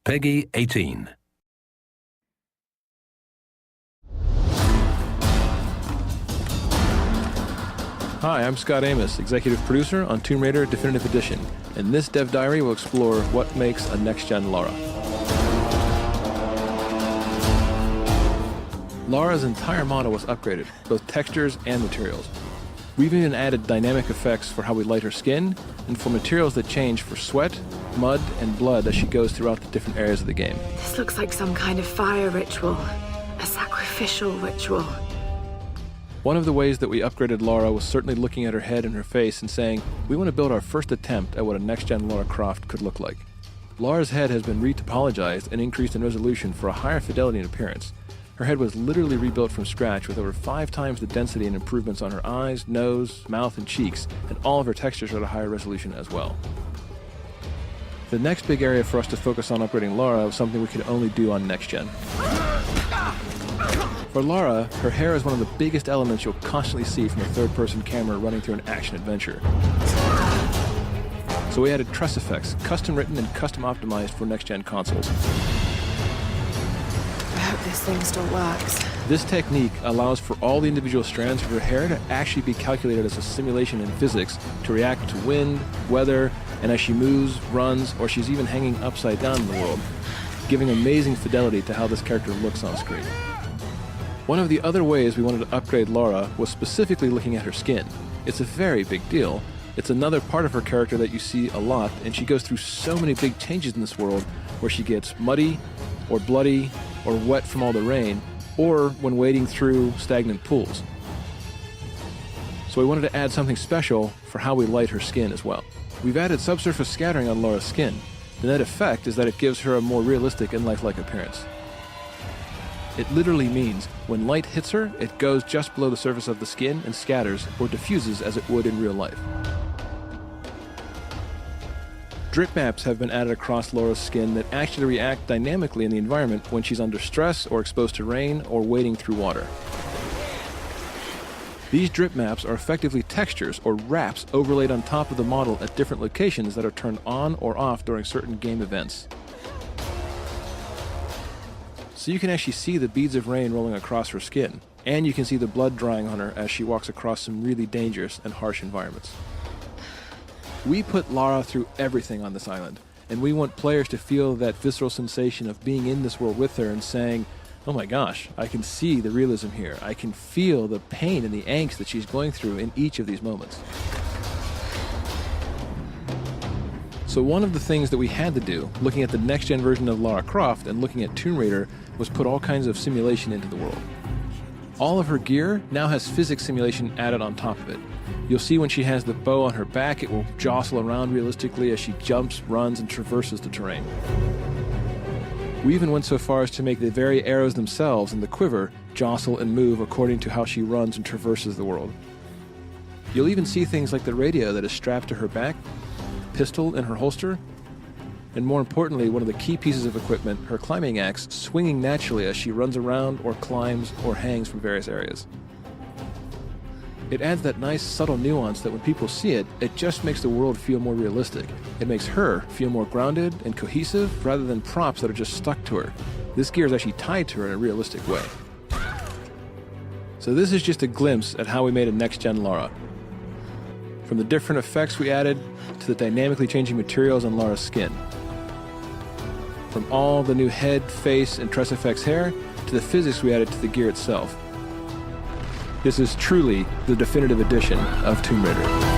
Peggy 18. Hi, I'm Scott Amos, executive producer on Tomb Raider Definitive Edition, and this Dev Diary will explore what makes a next-gen Lara. Lara's entire model was upgraded, both textures and materials. We've even added dynamic effects for how we light her skin, and for materials that change for sweat, mud, and blood as she goes throughout the different areas of the game. This looks like some kind of fire ritual, a sacrificial ritual. One of the ways that we upgraded Lara was certainly looking at her head and her face and saying, we want to build our first attempt at what a next-gen Lara Croft could look like. Lara's head has been retopologized and increased in resolution for a higher fidelity and appearance. Her head was literally rebuilt from scratch with over 5 times the density and improvements on her eyes, nose, mouth, and cheeks, and all of her textures are at a higher resolution as well. The next big area for us to focus on upgrading Lara was something we could only do on next-gen. For Lara, her hair is one of the biggest elements you'll constantly see from a third-person camera running through an action-adventure. So we added tress effects, custom-written and custom-optimized for next-gen consoles. I hope this thing still works. This technique allows for all the individual strands of her hair to actually be calculated as a simulation in physics to react to wind, weather, and as she moves, runs, or she's even hanging upside down in the world, giving amazing fidelity to how this character looks on screen. One of the other ways we wanted to upgrade Lara was specifically looking at her skin. It's a very big deal. It's another part of her character that you see a lot, and she goes through so many big changes in this world where she gets muddy, or bloody, or wet from all the rain, or when wading through stagnant pools. So we wanted to add something special for how we light her skin as well. We've added subsurface scattering on Lara's skin. The net effect is that it gives her a more realistic and lifelike appearance. It literally means when light hits her, it goes just below the surface of the skin and scatters or diffuses as it would in real life. Drip maps have been added across Lara's skin that actually react dynamically in the environment when she's under stress or exposed to rain or wading through water. These drip maps are effectively textures or wraps overlaid on top of the model at different locations that are turned on or off during certain game events. So you can actually see the beads of rain rolling across her skin, and you can see the blood drying on her as she walks across some really dangerous and harsh environments. We put Lara through everything on this island, and we want players to feel that visceral sensation of being in this world with her and saying, oh my gosh, I can see the realism here. I can feel the pain and the angst that she's going through in each of these moments. So one of the things that we had to do, looking at the next-gen version of Lara Croft and looking at Tomb Raider, was put all kinds of simulation into the world. All of her gear now has physics simulation added on top of it. You'll see when she has the bow on her back, it will jostle around realistically as she jumps, runs, and traverses the terrain. We even went so far as to make the very arrows themselves and the quiver jostle and move according to how she runs and traverses the world. You'll even see things like the radio that is strapped to her back, pistol in her holster, and more importantly, one of the key pieces of equipment, her climbing axe, swinging naturally as she runs around or climbs or hangs from various areas. It adds that nice subtle nuance that when people see it, it just makes the world feel more realistic. It makes her feel more grounded and cohesive rather than props that are just stuck to her. This gear is actually tied to her in a realistic way. So this is just a glimpse at how we made a next-gen Lara. From the different effects we added to the dynamically changing materials on Lara's skin. From all the new head, face, and tress effects hair to the physics we added to the gear itself. This is truly the definitive edition of Tomb Raider.